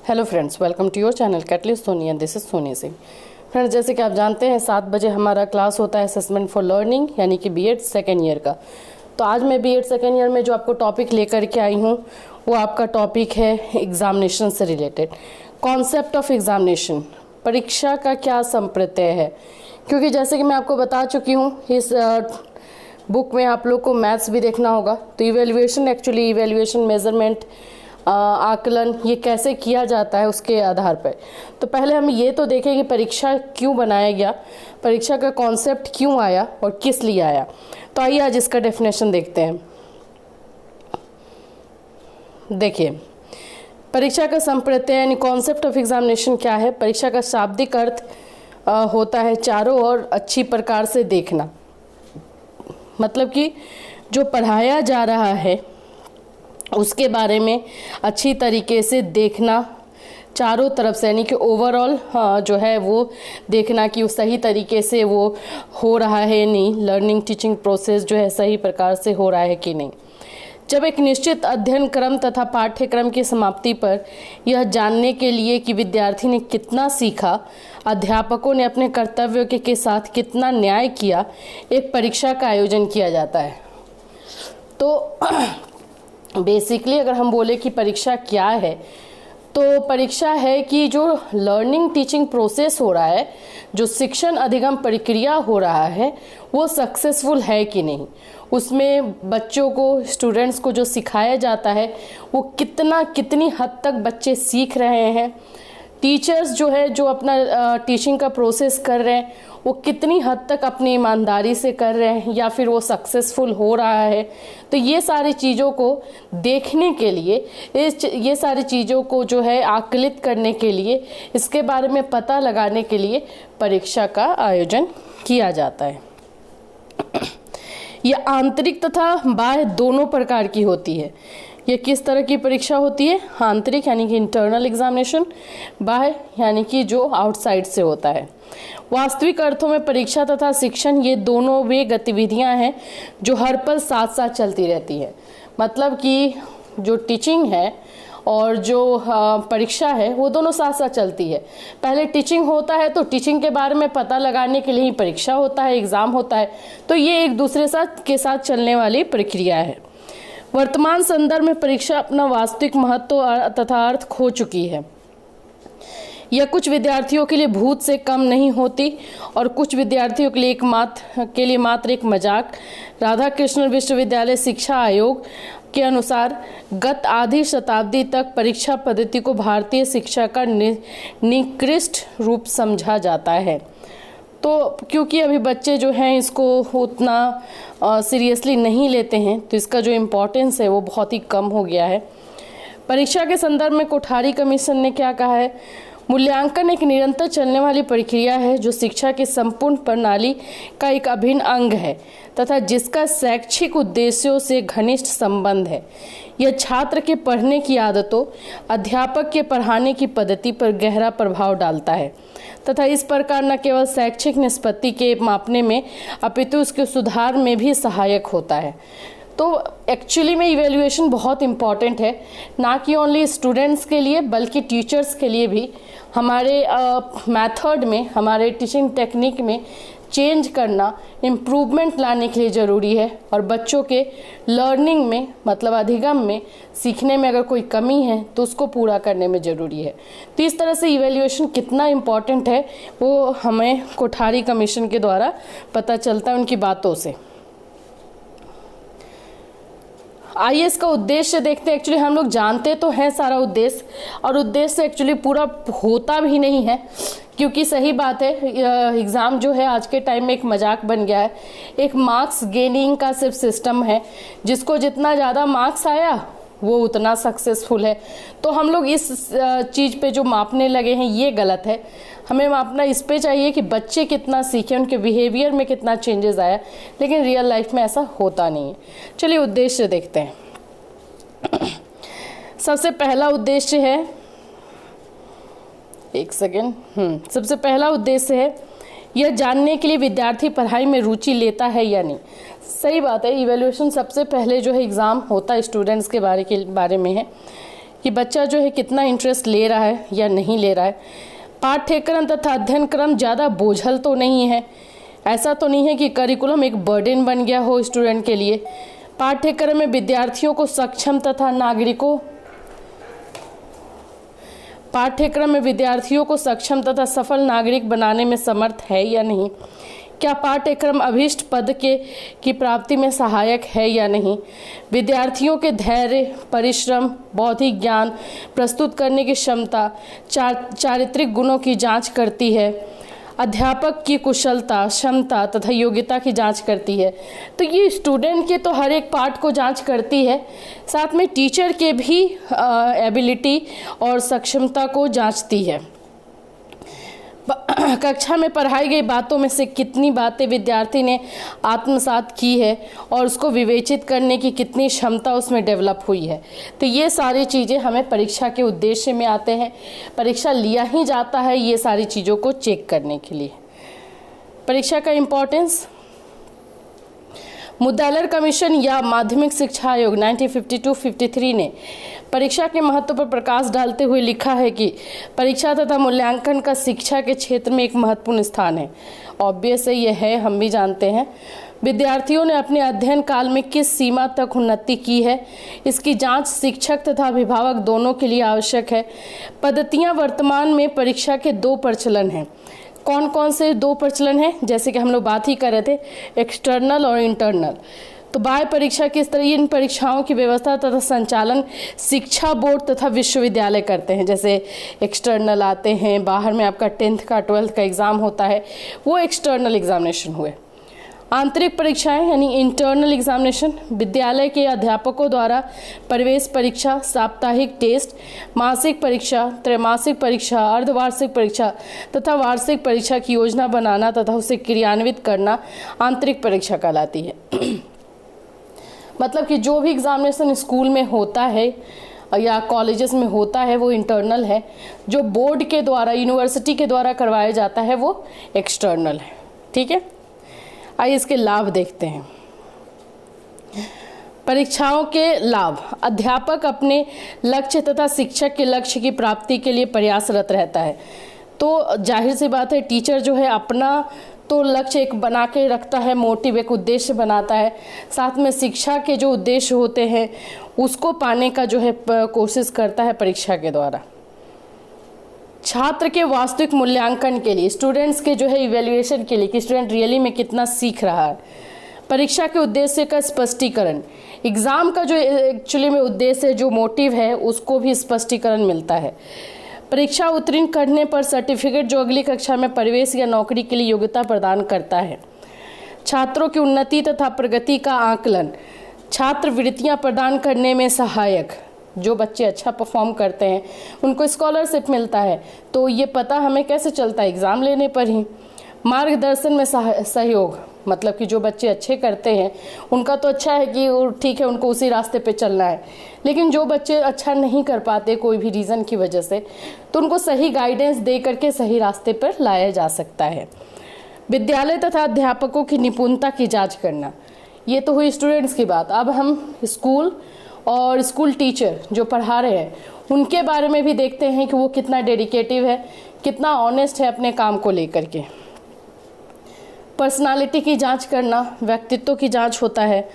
Hello friends, welcome to your channel catalyst Soni and this is Soni Singh. Friends, जैसे कि आप जानते हैं 7 बजे हमारा क्लास होता है असेसमेंट फॉर लर्निंग यानी कि बीएड सेकेंड ईयर का। तो आज मैं बीएड सेकेंड ईयर में जो आपको टॉपिक लेकर के आई हूँ वो आपका टॉपिक है एग्जामिनेशन से रिलेटेड। कॉन्सेप्ट ऑफ एग्जामिनेशन, परीक्षा का क्या संप्रत्यय है। क्योंकि जैसे कि मैं आपको बता चुकी हूँ इस बुक में आप लोग को मैथ्स भी देखना होगा। तो इवेल्युएशन मेजरमेंट आकलन ये कैसे किया जाता है उसके आधार पर। तो पहले हम ये तो देखें कि परीक्षा क्यों बनाया गया, परीक्षा का कॉन्सेप्ट क्यों आया और किस लिए आया। तो आइए आज इसका डेफिनेशन देखते हैं। देखिए, परीक्षा का संप्रत्यय यानी कॉन्सेप्ट ऑफ एग्जामिनेशन क्या है। परीक्षा का शाब्दिक अर्थ होता है चारों ओर अच्छी प्रकार से देखना। मतलब कि जो पढ़ाया जा रहा है उसके बारे में अच्छी तरीके से देखना, चारों तरफ से, यानी कि ओवरऑल जो है वो देखना कि वो सही तरीके से वो हो रहा है नहीं, लर्निंग टीचिंग प्रोसेस जो है सही प्रकार से हो रहा है कि नहीं। जब एक निश्चित अध्ययन क्रम तथा पाठ्यक्रम की समाप्ति पर यह जानने के लिए कि विद्यार्थी ने कितना सीखा, अध्यापकों ने अपने कर्तव्यों के साथ कितना न्याय किया, एक परीक्षा का आयोजन किया जाता है। तो बेसिकली अगर हम बोले कि परीक्षा क्या है, तो परीक्षा है कि जो लर्निंग टीचिंग प्रोसेस हो रहा है, जो शिक्षण अधिगम प्रक्रिया हो रहा है, वो सक्सेसफुल है कि नहीं। उसमें बच्चों को, स्टूडेंट्स को जो सिखाया जाता है वो कितनी हद तक बच्चे सीख रहे हैं। टीचर्स जो है जो अपना टीचिंग का प्रोसेस कर रहे हैं वो कितनी हद तक अपनी ईमानदारी से कर रहे हैं या फिर वो सक्सेसफुल हो रहा है। तो ये सारी चीज़ों को देखने के लिए, ये सारी चीज़ों को जो है आकलित करने के लिए, इसके बारे में पता लगाने के लिए परीक्षा का आयोजन किया जाता है। यह आंतरिक तथा बाह्य दोनों प्रकार की होती है। ये किस तरह की परीक्षा होती है? आंतरिक यानी कि इंटरनल एग्जामिनेशन, बाह्य यानी कि जो आउटसाइड से होता है। वास्तविक अर्थों में परीक्षा तथा शिक्षण ये दोनों वे गतिविधियां हैं जो हर पल साथ साथ चलती रहती है। मतलब कि जो टीचिंग है और जो परीक्षा है वो दोनों साथ साथ चलती है। पहले टीचिंग होता है तो टीचिंग के बारे में पता लगाने के लिए ही परीक्षा होता है, एग्ज़ाम होता है। तो ये एक दूसरे के साथ चलने वाली प्रक्रिया है। वर्तमान संदर्भ में परीक्षा अपना वास्तविक महत्व तथा अर्थ खो चुकी है। यह कुछ विद्यार्थियों के लिए भूत से कम नहीं होती और कुछ विद्यार्थियों के लिए मात्र एक मजाक। राधा कृष्ण विश्वविद्यालय शिक्षा आयोग के अनुसार गत आधी शताब्दी तक परीक्षा पद्धति को भारतीय शिक्षा का निकृष्ट रूप समझा जाता है। तो क्योंकि अभी बच्चे जो हैं इसको उतना सीरियसली नहीं लेते हैं, तो इसका जो इम्पोर्टेंस है वो बहुत ही कम हो गया है। परीक्षा के संदर्भ में कोठारी कमीशन ने क्या कहा है? मूल्यांकन एक निरंतर चलने वाली प्रक्रिया है जो शिक्षा की संपूर्ण प्रणाली का एक अभिन्न अंग है तथा जिसका शैक्षिक उद्देश्यों से घनिष्ठ संबंध है। यह छात्र के पढ़ने की आदतों, अध्यापक के पढ़ाने की पद्धति पर गहरा प्रभाव डालता है तथा इस प्रकार न केवल शैक्षिक निष्पत्ति के मापने में अपितु उसके सुधार में भी सहायक होता है। तो एक्चुअली में इवैल्यूएशन बहुत इम्पॉर्टेंट है, ना कि ओनली स्टूडेंट्स के लिए बल्कि टीचर्स के लिए भी। हमारे मेथड में, हमारे टीचिंग टेक्निक में चेंज करना, इम्प्रूवमेंट लाने के लिए ज़रूरी है। और बच्चों के लर्निंग में, मतलब अधिगम में, सीखने में अगर कोई कमी है तो उसको पूरा करने में ज़रूरी है। तो इस तरह से इवैल्यूएशन कितना इम्पॉर्टेंट है वो हमें कोठारी कमीशन के द्वारा पता चलता है उनकी बातों से। आइए इसका उद्देश्य देखते हैं। एक्चुअली हम लोग जानते तो हैं सारा उद्देश्य, और उद्देश्य एक्चुअली पूरा होता भी नहीं है, क्योंकि सही बात है एग्ज़ाम जो है आज के टाइम में एक मजाक बन गया है। एक मार्क्स गेनिंग का सिर्फ सिस्टम है, जिसको जितना ज़्यादा मार्क्स आया वो उतना सक्सेसफुल है। तो हम लोग इस चीज़ पे जो मापने लगे हैं ये गलत है। हमें मापना इस पे चाहिए कि बच्चे कितना सीखे, उनके बिहेवियर में कितना चेंजेस आया, लेकिन रियल लाइफ में ऐसा होता नहीं है। चलिए उद्देश्य देखते हैं। सबसे पहला उद्देश्य है, एक सेकेंड, सबसे पहला उद्देश्य है यह जानने के लिए विद्यार्थी पढ़ाई में रुचि लेता है या नहीं। सही बात है, इवैल्यूएशन सबसे पहले जो है एग्ज़ाम होता है स्टूडेंट्स के बारे में है कि बच्चा जो है कितना इंटरेस्ट ले रहा है या नहीं ले रहा है। पाठ्यक्रम तथा अध्ययन क्रम ज़्यादा बोझल तो नहीं है, ऐसा तो नहीं है कि करिकुलम एक बर्डन बन गया हो स्टूडेंट के लिए। पाठ्यक्रम में विद्यार्थियों को सक्षम तथा सफल नागरिक बनाने में समर्थ है या नहीं। क्या पाठ्यक्रम अभीष्ट पद की प्राप्ति में सहायक है या नहीं। विद्यार्थियों के धैर्य, परिश्रम, बौद्धिक ज्ञान, प्रस्तुत करने की क्षमता, चारित्रिक गुणों की जांच करती है। अध्यापक की कुशलता, क्षमता तथा योग्यता की जांच करती है। तो ये स्टूडेंट के तो हर एक पार्ट को जांच करती है, साथ में टीचर के भी एबिलिटी और सक्षमता को जांचती है। कक्षा में पढ़ाई गई बातों में से कितनी बातें विद्यार्थी ने आत्मसात की है और उसको विवेचित करने की कितनी क्षमता उसमें डेवलप हुई है। तो ये सारी चीज़ें हमें परीक्षा के उद्देश्य में आते हैं। परीक्षा लिया ही जाता है ये सारी चीज़ों को चेक करने के लिए। परीक्षा का इम्पोर्टेंस, मुद्दालर कमीशन या माध्यमिक शिक्षा आयोग 1952-53 ने परीक्षा के महत्व पर प्रकाश डालते हुए लिखा है कि परीक्षा तथा मूल्यांकन का शिक्षा के क्षेत्र में एक महत्वपूर्ण स्थान है। ऑब्वियस है, यह है, हम भी जानते हैं। विद्यार्थियों ने अपने अध्ययन काल में किस सीमा तक उन्नति की है, इसकी जांच शिक्षक तथा अभिभावक दोनों के लिए आवश्यक है। पद्धतियां वर्तमान में परीक्षा के 2 प्रचलन हैं। कौन कौन से 2 प्रचलन हैं? जैसे कि हम लोग बात ही कर रहे थे, एक्सटर्नल और इंटरनल। तो बाह्य परीक्षा किस तरह, इन परीक्षाओं की व्यवस्था तथा संचालन शिक्षा बोर्ड तथा विश्वविद्यालय करते हैं। जैसे एक्सटर्नल आते हैं, बाहर में आपका 10th का 12th का एग्ज़ाम होता है, वो एक्सटर्नल एग्जामिनेशन हुए। आंतरिक परीक्षाएं यानी इंटरनल एग्जामिनेशन, विद्यालय के अध्यापकों द्वारा प्रवेश परीक्षा, साप्ताहिक टेस्ट, मासिक परीक्षा, त्रैमासिक परीक्षा, अर्धवार्षिक परीक्षा तथा वार्षिक परीक्षा की योजना बनाना तथा उसे क्रियान्वित करना आंतरिक परीक्षा कहलाती है। मतलब कि जो भी एग्जामिनेशन स्कूल में होता है या कॉलेजेस में होता है वो इंटरनल है, जो बोर्ड के द्वारा, यूनिवर्सिटी के द्वारा करवाया जाता है वो एक्सटर्नल है। ठीक है, आइए इसके लाभ देखते हैं। परीक्षाओं के लाभ, अध्यापक अपने लक्ष्य तथा शिक्षक के लक्ष्य की प्राप्ति के लिए प्रयासरत रहता है। तो जाहिर सी बात है, टीचर जो है अपना तो लक्ष्य एक बना के रखता है, मोटिव, एक उद्देश्य बनाता है, साथ में शिक्षा के जो उद्देश्य होते हैं उसको पाने का जो है कोशिश करता है परीक्षा के द्वारा। छात्र के वास्तविक मूल्यांकन के लिए, स्टूडेंट्स के जो है इवैल्यूएशन के लिए कि स्टूडेंट रियली में कितना सीख रहा है। परीक्षा के उद्देश्य का स्पष्टीकरण, एग्ज़ाम का जो एक्चुअली में उद्देश्य है, जो मोटिव है, उसको भी स्पष्टीकरण मिलता है। परीक्षा उत्तीर्ण करने पर सर्टिफिकेट जो अगली कक्षा में प्रवेश या नौकरी के लिए योग्यता प्रदान करता है। छात्रों की उन्नति तथा प्रगति का आकलन, छात्रवृत्तियां प्रदान करने में सहायक, जो बच्चे अच्छा परफॉर्म करते हैं उनको स्कॉलरशिप मिलता है, तो ये पता हमें कैसे चलता है, एग्ज़ाम लेने पर ही। मार्गदर्शन में सहयोग, मतलब कि जो बच्चे अच्छे करते हैं उनका तो अच्छा है कि ठीक है, उनको उसी रास्ते पे चलना है, लेकिन जो बच्चे अच्छा नहीं कर पाते कोई भी रीज़न की वजह से, तो उनको सही गाइडेंस दे करके सही रास्ते पर लाया जा सकता है। विद्यालय तथा अध्यापकों की निपुणता की जांच करना, ये तो हुई स्टूडेंट्स की बात। अब हम स्कूल और स्कूल टीचर जो पढ़ा रहे हैं उनके बारे में भी देखते हैं कि वो कितना डेडिकेटिव है, कितना ऑनेस्ट है अपने काम को लेकर के। पर्सनालिटी की जांच करना, व्यक्तित्व की जांच होता है।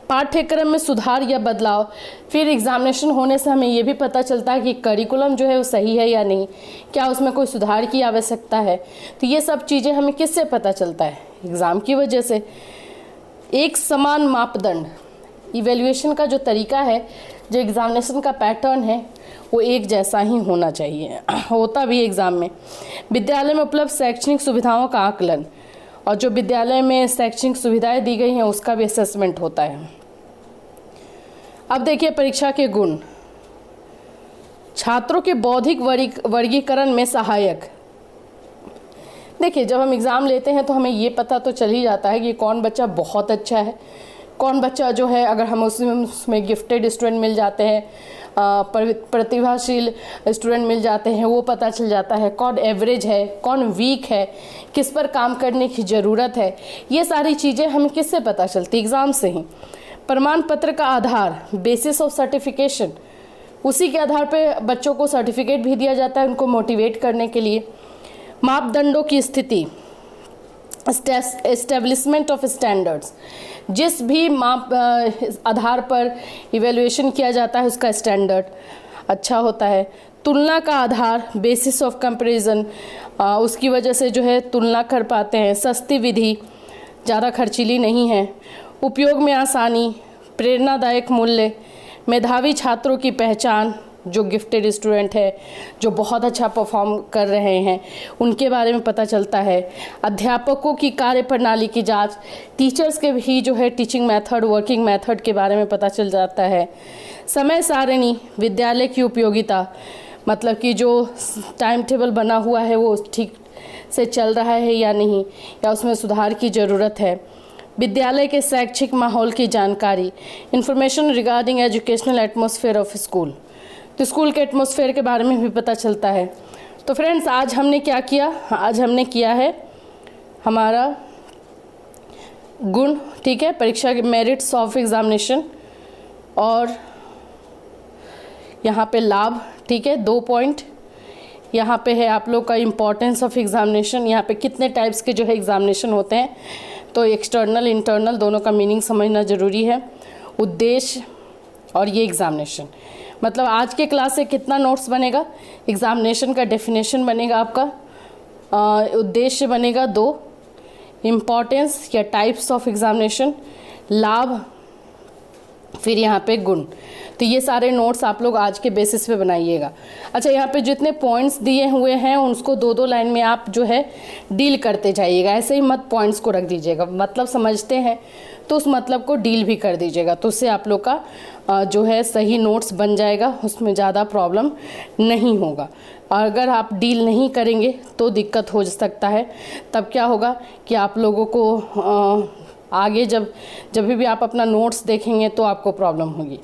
पाठ्यक्रम में सुधार या बदलाव, फिर एग्जामिनेशन होने से हमें ये भी पता चलता है कि करिकुलम जो है वो सही है या नहीं, क्या उसमें कोई सुधार की आवश्यकता है। तो ये सब चीज़ें हमें किससे पता चलता है, एग्ज़ाम की वजह से। एक समान मापदंड, इवैल्यूएशन का जो तरीका है, जो एग्जामिनेशन का पैटर्न है वो एक जैसा ही होना चाहिए, होता भी एग्ज़ाम में। विद्यालय में उपलब्ध शैक्षणिक सुविधाओं का आकलन, और जो विद्यालय में शैक्षणिक सुविधाएं दी गई हैं उसका भी असेसमेंट होता है। अब देखिए परीक्षा के गुण, छात्रों के बौद्धिक वर्गीकरण में सहायक। देखिए जब हम एग्ज़ाम लेते हैं तो हमें ये पता तो चल ही जाता है कि कौन बच्चा बहुत अच्छा है, कौन बच्चा जो है, अगर हम उसमें गिफ्टेड स्टूडेंट मिल जाते हैं, प्रतिभाशील स्टूडेंट मिल जाते हैं, वो पता चल जाता है। कौन एवरेज है, कौन वीक है, किस पर काम करने की ज़रूरत है, ये सारी चीज़ें हमें किससे पता चलती, एग्ज़ाम से ही। प्रमाण पत्र का आधार, बेसिस ऑफ सर्टिफिकेशन, उसी के आधार पे बच्चों को सर्टिफिकेट भी दिया जाता है उनको मोटिवेट करने के लिए। मापदंडों की स्थिति, एस्टेब्लिशमेंट ऑफ स्टैंडर्ड्स, जिस भी माप आधार पर इवेल्युएशन किया जाता है उसका स्टैंडर्ड अच्छा होता है। तुलना का आधार, बेसिस ऑफ कंपैरिजन, उसकी वजह से जो है तुलना कर पाते हैं। सस्ती विधि, ज़्यादा खर्चीली नहीं है। उपयोग में आसानी, प्रेरणादायक मूल्य, मेधावी छात्रों की पहचान, जो गिफ्टेड स्टूडेंट है, जो बहुत अच्छा परफॉर्म कर रहे हैं, उनके बारे में पता चलता है। अध्यापकों की कार्यप्रणाली की जांच, टीचर्स के भी जो है टीचिंग मेथड, वर्किंग मेथड के बारे में पता चल जाता है। समय सारिणी, विद्यालय की उपयोगिता, मतलब कि जो टाइम टेबल बना हुआ है वो ठीक से चल रहा है या नहीं, या उसमें सुधार की ज़रूरत है। विद्यालय के शैक्षिक माहौल की जानकारी, information regarding educational atmosphere of school, तो स्कूल के एटमॉस्फेयर के बारे में भी पता चलता है। तो फ्रेंड्स, आज हमने क्या किया? आज हमने किया है हमारा गुण, ठीक है, परीक्षा के मेरिट्स ऑफ एग्जामिनेशन, और यहाँ पे लाभ, ठीक है, 2 पॉइंट। यहाँ पे है आप लोग का इम्पोर्टेंस ऑफ एग्जामिनेशन, यहाँ पे कितने टाइप्स के जो है एग्जामिनेशन होते हैं, तो एक्सटर्नल इंटरनल दोनों का मीनिंग समझना ज़रूरी है। उद्देश्य और ये एग्जामिनेशन, मतलब आज के क्लास से कितना नोट्स बनेगा, एग्जामिनेशन का डेफिनेशन बनेगा आपका, उद्देश्य बनेगा 2, इम्पोर्टेंस या टाइप्स ऑफ एग्जामिनेशन, लाभ, फिर यहाँ पे गुण। तो ये सारे नोट्स आप लोग आज के बेसिस पे बनाइएगा। अच्छा, यहाँ पे जितने पॉइंट्स दिए हुए हैं उसको 2-2 लाइन में आप जो है डील करते जाइएगा, ऐसे ही मत पॉइंट्स को रख दीजिएगा। मतलब समझते हैं तो उस मतलब को डील भी कर दीजिएगा, तो उससे आप लोग का जो है सही नोट्स बन जाएगा, उसमें ज़्यादा प्रॉब्लम नहीं होगा। और अगर आप डील नहीं करेंगे तो दिक्कत हो सकता है। तब क्या होगा कि आप लोगों को आगे जब भी आप अपना नोट्स देखेंगे तो आपको प्रॉब्लम होगी।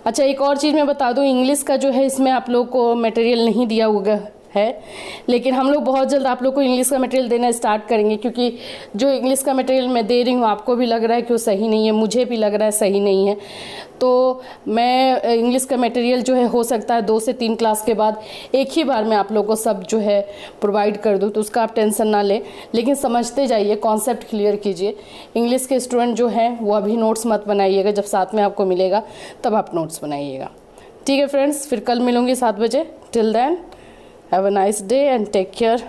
अच्छा, एक और चीज़ मैं बता दूं, इंग्लिश का जो है इसमें आप लोग को मटेरियल नहीं दिया हुआ है, लेकिन हम लोग बहुत जल्द आप लोग को इंग्लिश का मटेरियल देना स्टार्ट करेंगे, क्योंकि जो इंग्लिश का मटेरियल मैं दे रही हूँ आपको भी लग रहा है कि वो सही नहीं है, मुझे भी लग रहा है सही नहीं है। तो मैं इंग्लिश का मटेरियल जो है हो सकता है 2 से 3 क्लास के बाद एक ही बार में आप लोग को सब जो है प्रोवाइड कर दूँ, तो उसका आप टेंशन ना लें, लेकिन समझते जाइए, कॉन्सेप्ट क्लियर कीजिए। इंग्लिश के स्टूडेंट जो हैं वो अभी नोट्स मत बनाइएगा, जब साथ में आपको मिलेगा तब आप नोट्स बनाइएगा। ठीक है फ्रेंड्स, फिर कल मिलूँगी 7 बजे। Till then, have a nice day and take care.